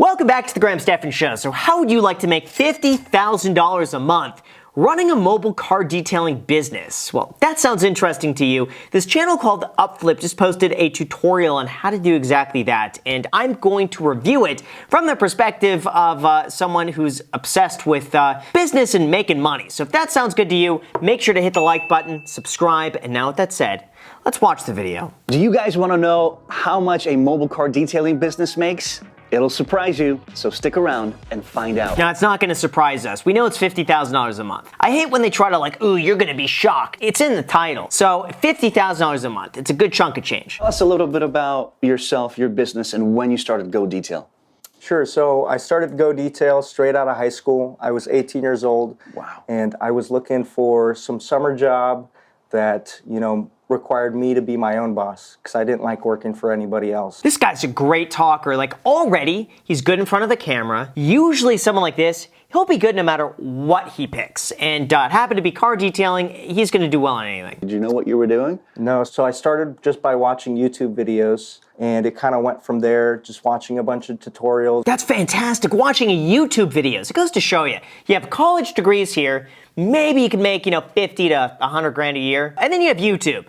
Welcome back to the Graham Stephan Show. So how would you like to make $50,000 a month running a mobile car detailing business? Well, that sounds interesting to you. This channel called Upflip just posted a tutorial on how to do exactly that, and I'm going to review it from the perspective of someone who's obsessed with business and making money. So if that sounds good to you, make sure to hit the like button, subscribe, and now with that said, let's watch the video. Do you guys want to know how much a mobile car detailing business makes? It'll surprise you, so stick around and find out. Now, it's not going to surprise us. We know it's $50,000 a month. I hate when they try to like, ooh, you're going to be shocked. It's in the title. So $50,000 a month. It's a good chunk of change. Tell us a little bit about yourself, your business, and when you started Go Detail. Sure. So I started Go Detail straight out of high school. I was 18 years old. Wow. And I was looking for some summer job that, required me to be my own boss because I didn't like working for anybody else. This guy's a great talker. Like, already, he's good in front of the camera. Usually someone like this, he'll be good no matter what he picks. And it happened to be car detailing. He's going to do well on anything. Did you know what you were doing? No, so I started just by watching YouTube videos, and it kind of went from there, just watching a bunch of tutorials. That's fantastic. Watching YouTube videos. It goes to show you. You have college degrees here. Maybe you can make, 50 to 100 grand a year. And then you have YouTube.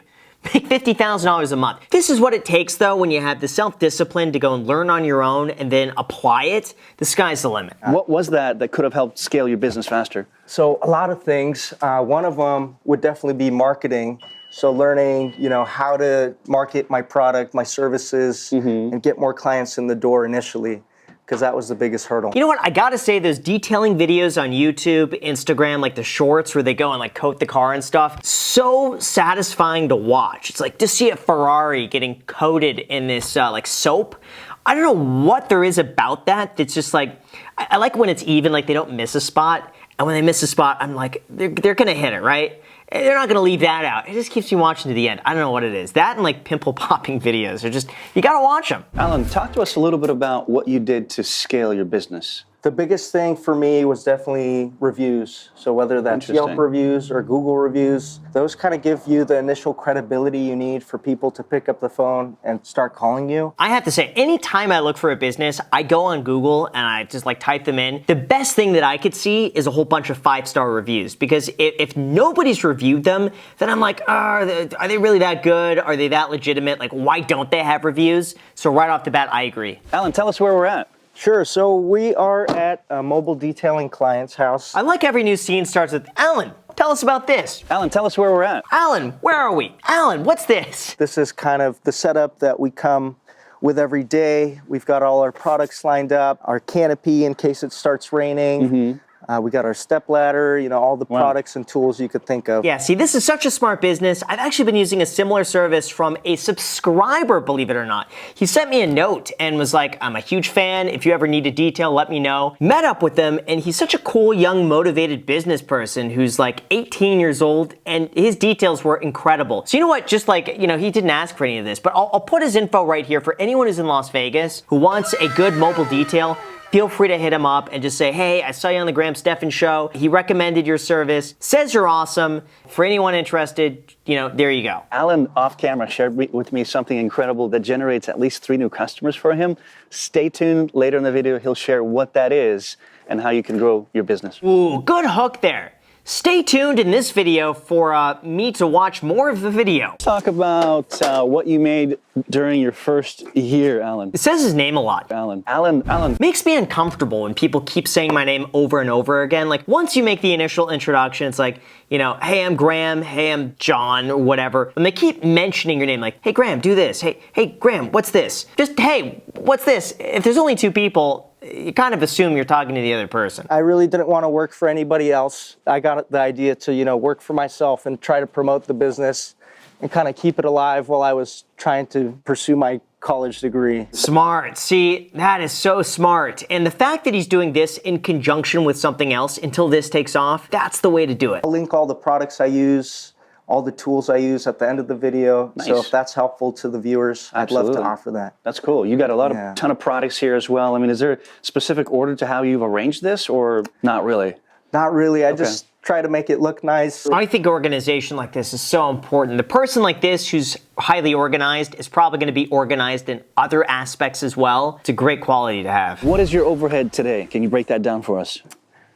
Make $50,000 a month. This is what it takes, though, when you have the self-discipline to go and learn on your own and then apply it. The sky's the limit. What was that could have helped scale your business faster? So a lot of things. One of them would definitely be marketing. So learning, how to market my product, my services, and get more clients in the door initially, because that was the biggest hurdle. You know what? I gotta say, those detailing videos on YouTube, Instagram, like the shorts where they go and like coat the car and stuff, so satisfying to watch. It's like to see a Ferrari getting coated in this like soap. I don't know what there is about that that's just like, I like when it's even, like they don't miss a spot. And when they miss a spot, I'm like, they're gonna hit it, right? They're not gonna leave that out. It just keeps you watching to the end. I don't know what it is. That and like pimple popping videos are just, you gotta watch them. Alan, talk to us a little bit about what you did to scale your business. The biggest thing for me was definitely reviews. So whether that's Yelp reviews or Google reviews, those kind of give you the initial credibility you need for people to pick up the phone and start calling you. I have to say, anytime I look for a business, I go on Google and I just like type them in. The best thing that I could see is a whole bunch of 5-star reviews, because if nobody's reviewed them, then I'm like, are they really that good? Are they that legitimate? Like, why don't they have reviews? So right off the bat, I agree. Alan, tell us where we're at. Sure, so we are at a mobile detailing client's house. I like every new scene starts with, Alan, tell us about this. Alan, tell us where we're at. Alan, where are we? Alan, what's this? This is kind of the setup that we come with every day. We've got all our products lined up, our canopy in case it starts raining. We got our step ladder, all the products and tools you could think of. Yeah, see, this is such a smart business. I've actually been using a similar service from a subscriber, believe it or not. He sent me a note and was like, I'm a huge fan. If you ever need a detail, let me know. Met up with him, and he's such a cool, young, motivated business person who's like 18 years old, and his details were incredible. So you know what? Just like, he didn't ask for any of this, but I'll put his info right here for anyone who's in Las Vegas who wants a good mobile detail. Feel free to hit him up and just say, hey, I saw you on the Graham Stephan Show. He recommended your service, says you're awesome. For anyone interested, there you go. Alan, off camera, shared with me something incredible that generates at least 3 new customers for him. Stay tuned. Later in the video, he'll share what that is and how you can grow your business. Ooh, good hook there. Stay tuned in this video for me to watch more of the video. Talk about what you made during your first year, Alan. It says his name a lot. Alan. Makes me uncomfortable when people keep saying my name over and over again. Like, once you make the initial introduction, it's like, hey, I'm Graham, hey, I'm John, or whatever. And they keep mentioning your name, like, hey, Graham, do this. Hey, Graham, what's this? Just, hey, what's this? If there's only 2 people, you kind of assume you're talking to the other person. I really didn't want to work for anybody else. I got the idea to, work for myself and try to promote the business and kind of keep it alive while I was trying to pursue my college degree. Smart. See, that is so smart. And the fact that he's doing this in conjunction with something else until this takes off, that's the way to do it. I'll link all the products I use, all the tools I use at the end of the video. Nice. So if that's helpful to the viewers, Absolutely. I'd love to offer that. That's cool. You got a ton of products here as well. I mean, is there a specific order to how you've arranged this, or not really? Not really. I just try to make it look nice. I think organization like this is so important. The person like this who's highly organized is probably going to be organized in other aspects as well. It's a great quality to have. What is your overhead today? Can you break that down for us?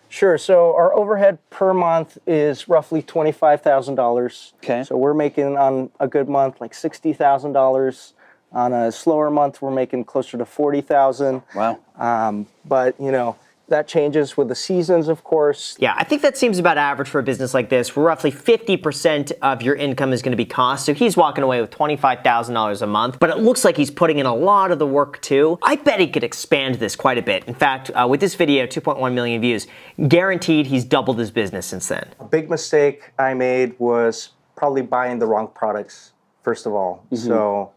Sure. So our overhead per month is roughly $25,000. Okay. So we're making on a good month like $60,000. On a slower month, we're making closer to $40,000. Wow. But you know, that changes with the seasons, of course. Yeah, I think that seems about average for a business like this, where roughly 50% of your income is going to be cost. So he's walking away with $25,000 a month, but it looks like he's putting in a lot of the work too. I bet he could expand this quite a bit. In fact, with this video, 2.1 million views, guaranteed he's doubled his business since then. A big mistake I made was probably buying the wrong products, first of all. So,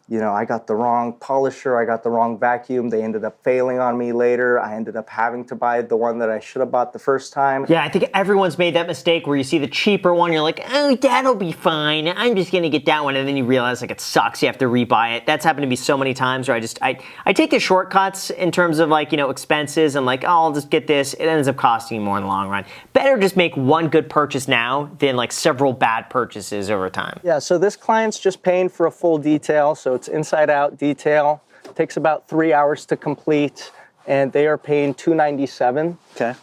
you know, I got the wrong polisher, I got the wrong vacuum. They ended up failing on me later. I ended up having to buy the one that I should have bought the first time. Yeah, I think everyone's made that mistake where you see the cheaper one, you're like, oh, that'll be fine. I'm just gonna get that one, and then you realize like it sucks. You have to rebuy it. That's happened to me so many times where I take the shortcuts in terms of like, you know, expenses and like, oh, I'll just get this. It ends up costing you more in the long run. Better just make one good purchase now than like several bad purchases over time. Yeah, so this client's just paying for a full detail, so it's inside out detail. It takes about 3 hours to complete, and they are paying $297. Okay.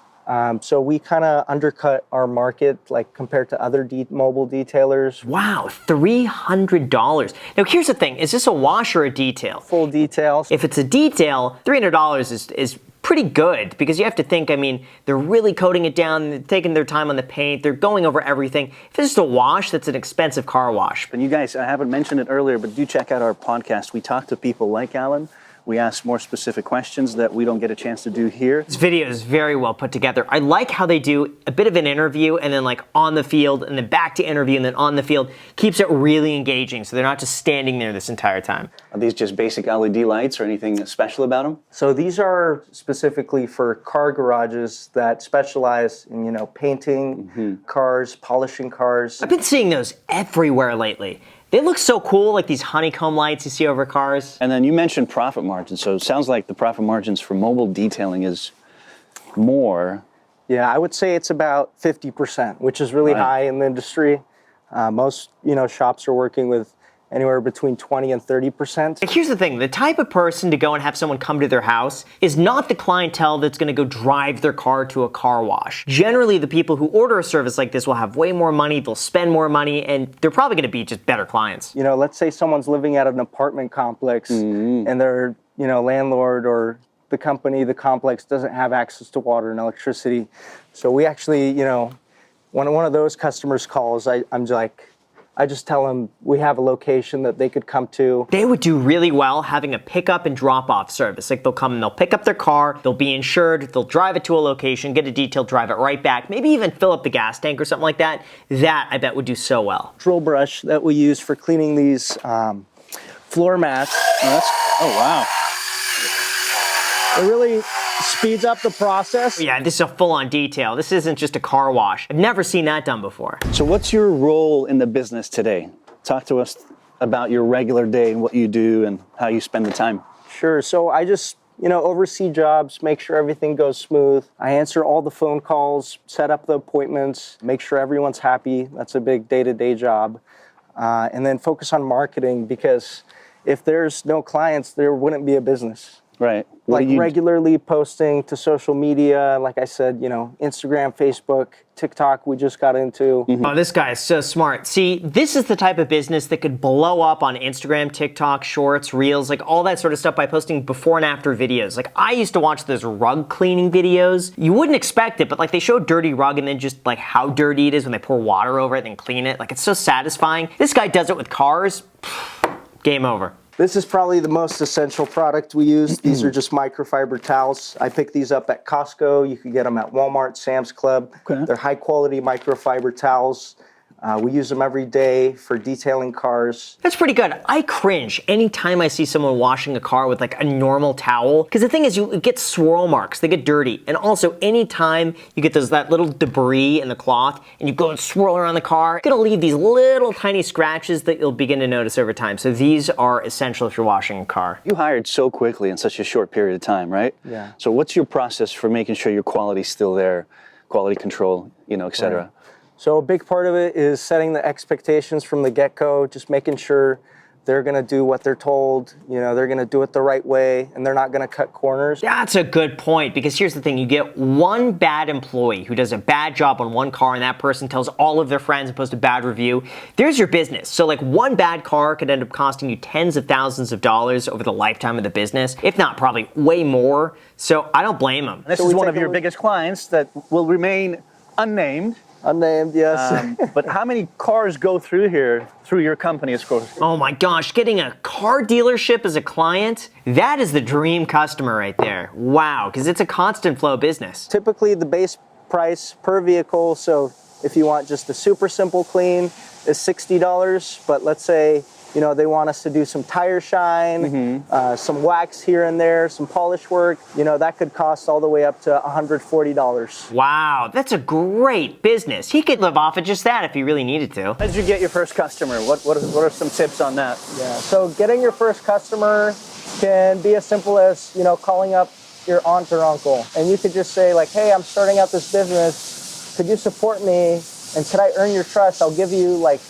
So we kind of undercut our market, like compared to other mobile detailers. Wow, $300. Now here's the thing, is this a wash or a detail? Full details. If it's a detail, $300 is pretty good, because you have to think, I mean, they're really coating it down, they're taking their time on the paint, they're going over everything. If it's just a wash, that's an expensive car wash. And you guys, I haven't mentioned it earlier, but do check out our podcast. We talk to people like Alan. We ask more specific questions that we don't get a chance to do here. This video is very well put together. I like how they do a bit of an interview and then like on the field and then back to interview and then on the field. Keeps it really engaging, so they're not just standing there this entire time. Are these just basic LED lights or anything special about them? So these are specifically for car garages that specialize in, you know, painting cars, polishing cars. I've been seeing those everywhere lately. They look so cool, like these honeycomb lights you see over cars. And then you mentioned profit margins, so it sounds like the profit margins for mobile detailing is more. Yeah, I would say it's about 50%, which is really high in the industry. Most, you know, shops are working with anywhere between 20 and 30%. Here's the thing, the type of person to go and have someone come to their house is not the clientele that's gonna go drive their car to a car wash. Generally, the people who order a service like this will have way more money, they'll spend more money, and they're probably gonna be just better clients. You know, let's say someone's living at an apartment complex and their, you know, landlord or the company, the complex doesn't have access to water and electricity. So we actually, you know, when one of those customers calls, I just tell them we have a location that they could come to. They would do really well having a pickup and drop off service. Like they'll come and they'll pick up their car, they'll be insured, they'll drive it to a location, get a detail, drive it right back, maybe even fill up the gas tank or something like that. That I bet would do so well. Drill brush that we use for cleaning these floor mats. Oh, wow. It really speeds up the process. Yeah, this is a full-on detail. This isn't just a car wash. I've never seen that done before. So what's your role in the business today? Talk to us about your regular day and what you do and how you spend the time. Sure, so I just, you know, oversee jobs, make sure everything goes smooth. I answer all the phone calls, set up the appointments, make sure everyone's happy. That's a big day-to-day job. And then focus on marketing, because if there's no clients, there wouldn't be a business. Right. Like regularly posting to social media, like I said, you know, Instagram, Facebook, TikTok we just got into. Oh, this guy is so smart. See, this is the type of business that could blow up on Instagram, TikTok, Shorts, Reels, like all that sort of stuff by posting before and after videos. Like I used to watch those rug cleaning videos. You wouldn't expect it, but like they show a dirty rug and then just like how dirty it is when they pour water over it and clean it. Like it's so satisfying. This guy does it with cars. Game over. This is probably the most essential product we use. These are just microfiber towels. I picked these up at Costco. You can get them at Walmart, Sam's Club. Okay. They're high quality microfiber towels. We use them every day for detailing cars. That's pretty good. I cringe anytime I see someone washing a car with like a normal towel, because the thing is you get swirl marks, they get dirty. And also anytime you get that little debris in the cloth and you go and swirl around the car, it's gonna leave these little tiny scratches that you'll begin to notice over time. So these are essential if you're washing a car. You hired so quickly in such a short period of time, right? Yeah. So what's your process for making sure your quality's still there? quality control, et cetera. Right. So a big part of it is setting the expectations from the get-go, just making sure they're going to do what they're told, they're going to do it the right way, and they're not going to cut corners. That's a good point, because here's the thing. You get one bad employee who does a bad job on one car, and that person tells all of their friends and posts a bad review. There's your business. So like one bad car could end up costing you tens of thousands of dollars over the lifetime of the business, if not probably way more. So I don't blame them. This is one of your biggest clients that will remain unnamed. Unnamed, yes. But how many cars go through here, through your company, of course? Oh my gosh, getting a car dealership as a client, that is the dream customer right there. Wow, because it's a constant flow of business. Typically the base price per vehicle, so if you want just a super simple clean, is $60, but let's say they want us to do some tire shine, some wax here and there, some polish work, that could cost all the way up to $140. Wow, that's a great business. He could live off of just that if he really needed to. How did you get your first customer? What are some tips on that? Yeah, so getting your first customer can be as simple as, calling up your aunt or uncle. And you could just say like, hey, I'm starting out this business. Could you support me? And could I earn your trust? I'll give you like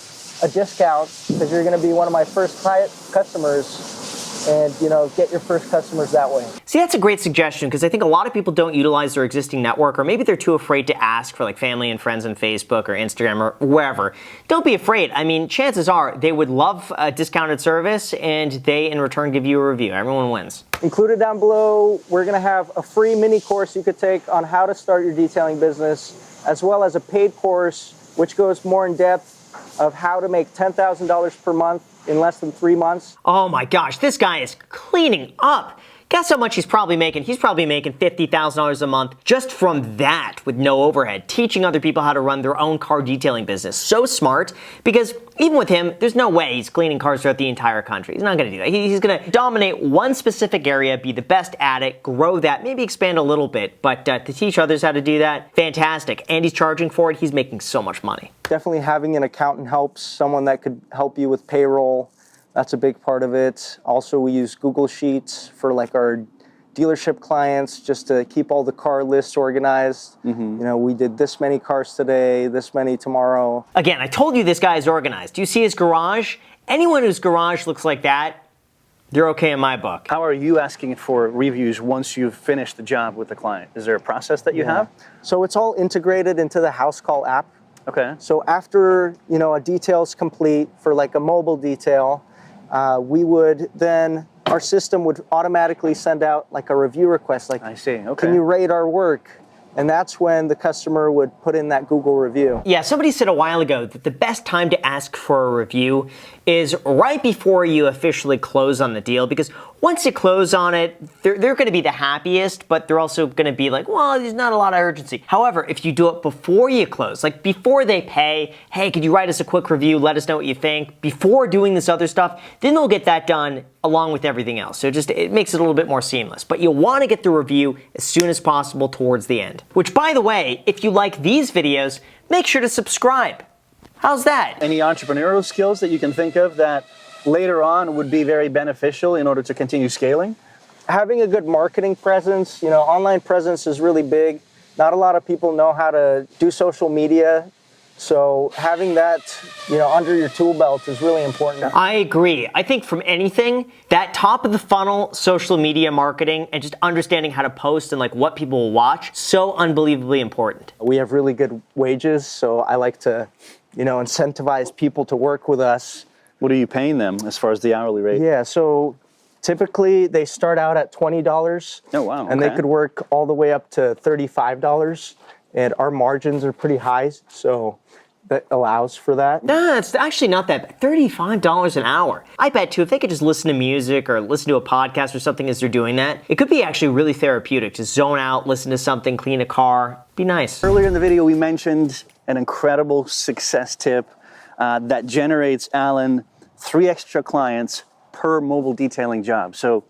a discount because you're going to be one of my first customers, and get your first customers that way. See, that's a great suggestion, because I think a lot of people don't utilize their existing network, or maybe they're too afraid to ask for like family and friends on Facebook or Instagram or wherever. Don't be afraid. I mean, chances are they would love a discounted service, and they in return give you a review. Everyone wins. Included down below, we're going to have a free mini course you could take on how to start your detailing business, as well as a paid course which goes more in depth of how to make $10,000 per month in less than 3 months. Oh my gosh, this guy is cleaning up. Guess how much he's probably making? He's probably making $50,000 a month just from that, with no overhead, teaching other people how to run their own car detailing business. So smart, because even with him, there's no way he's cleaning cars throughout the entire country. He's not gonna do that. He's gonna dominate one specific area, be the best at it, grow that, maybe expand a little bit, but to teach others how to do that, fantastic. And he's charging for it. He's making so much money. Definitely having an accountant helps, someone that could help you with payroll. That's a big part of it. Also, we use Google Sheets for like our dealership clients, just to keep all the car lists organized. We did this many cars today, this many tomorrow. Again, I told you this guy is organized. Do you see his garage? Anyone whose garage looks like that, they're okay in my book. How are you asking for reviews once you've finished the job with the client? Is there a process that you have? So it's all integrated into the House Call app. Okay. So after, a detail's complete for like a mobile detail, our system would automatically send out like a review request, like, I see, okay. Can you rate our work? And that's when the customer would put in that Google review. Yeah, somebody said a while ago that the best time to ask for a review is right before you officially close on the deal, because once you close on it, they're going to be the happiest, but they're also going to be like, well, there's not a lot of urgency. However, if you do it before you close, like before they pay, hey, could you write us a quick review, let us know what you think, before doing this other stuff, then they'll get that done along with everything else. So it makes it a little bit more seamless. But you'll want to get the review as soon as possible towards the end. Which, by the way, if you like these videos, make sure to subscribe. How's that? Any entrepreneurial skills that you can think of that later on would be very beneficial in order to continue scaling? Having a good marketing presence, online presence is really big. Not a lot of people know how to do social media. So having that, under your tool belt is really important. I agree. I think from anything, that top of the funnel social media marketing and just understanding how to post and like what people will watch, so unbelievably important. We have really good wages, so I like to, incentivize people to work with us. What are you paying them as far as the hourly rate? Yeah, so typically they start out at $20. Oh, wow. And they could work all the way up to $35. And our margins are pretty high, so that allows for that. No, it's actually not that bad. $35 an hour. I bet too, if they could just listen to music or listen to a podcast or something as they're doing that, it could be actually really therapeutic to zone out, listen to something, clean a car. Be nice. Earlier in the video, we mentioned an incredible success tip that generates Alan 3 extra clients per mobile detailing job. So,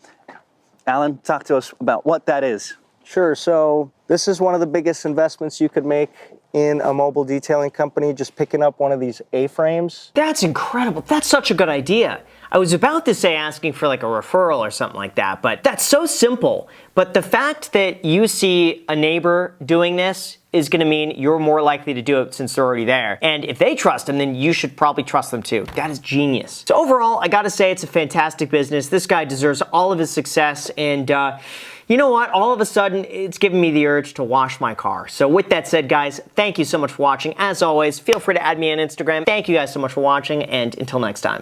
Alan, talk to us about what that is. Sure, so this is one of the biggest investments you could make in a mobile detailing company, just picking up one of these A-frames. That's incredible. That's such a good idea. I was about to say asking for like a referral or something like that, but that's so simple. But the fact that you see a neighbor doing this is going to mean you're more likely to do it since they're already there. And if they trust them, then you should probably trust them too. That is genius. So overall, I got to say it's a fantastic business. This guy deserves all of his success. And you know what? All of a sudden, it's giving me the urge to wash my car. So with that said, guys, thank you so much for watching. As always, feel free to add me on Instagram. Thank you guys so much for watching, and until next time.